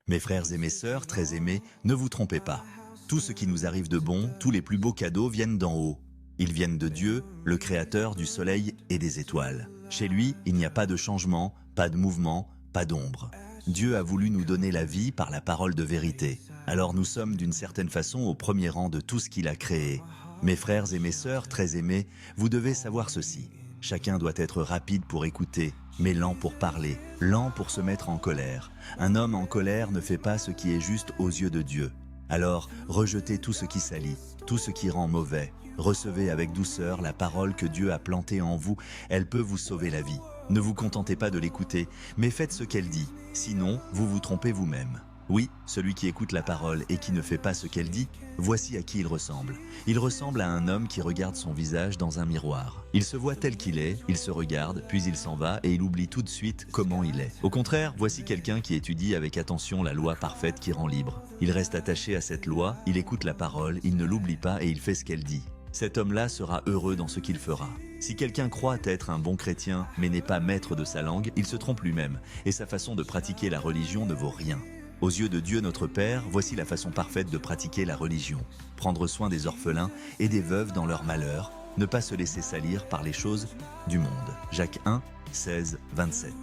Mes frères et mes sœurs, très aimés, ne vous trompez pas. Tout ce qui nous arrive de bon, tous les plus beaux cadeaux viennent d'en haut. Ils viennent de Dieu, le Créateur du soleil et des étoiles. Chez lui, il n'y a pas de changement, pas de mouvement, pas d'ombre. Dieu a voulu nous donner la vie par la parole de vérité. Alors nous sommes d'une certaine façon au premier rang de tout ce qu'il a créé. Mes frères et mes sœurs, très aimés, vous devez savoir ceci. Chacun doit être rapide pour écouter, mais lent pour parler, lent pour se mettre en colère. Un homme en colère ne fait pas ce qui est juste aux yeux de Dieu. Alors, rejetez tout ce qui salit, tout ce qui rend mauvais. Recevez avec douceur la parole que Dieu a plantée en vous, elle peut vous sauver la vie. Ne vous contentez pas de l'écouter, mais faites ce qu'elle dit, sinon vous vous trompez vous-même. Oui, celui qui écoute la parole et qui ne fait pas ce qu'elle dit, voici à qui il ressemble. Il ressemble à un homme qui regarde son visage dans un miroir. Il se voit tel qu'il est, il se regarde, puis il s'en va et il oublie tout de suite comment il est. Au contraire, voici quelqu'un qui étudie avec attention la loi parfaite qui rend libre. Il reste attaché à cette loi, il écoute la parole, il ne l'oublie pas et il fait ce qu'elle dit. Cet homme-là sera heureux dans ce qu'il fera. Si quelqu'un croit être un bon chrétien, mais n'est pas maître de sa langue, il se trompe lui-même, et sa façon de pratiquer la religion ne vaut rien. Aux yeux de Dieu notre Père, voici la façon parfaite de pratiquer la religion. Prendre soin des orphelins et des veuves dans leur malheur, ne pas se laisser salir par les choses du monde. Jacques 1, 16, 27.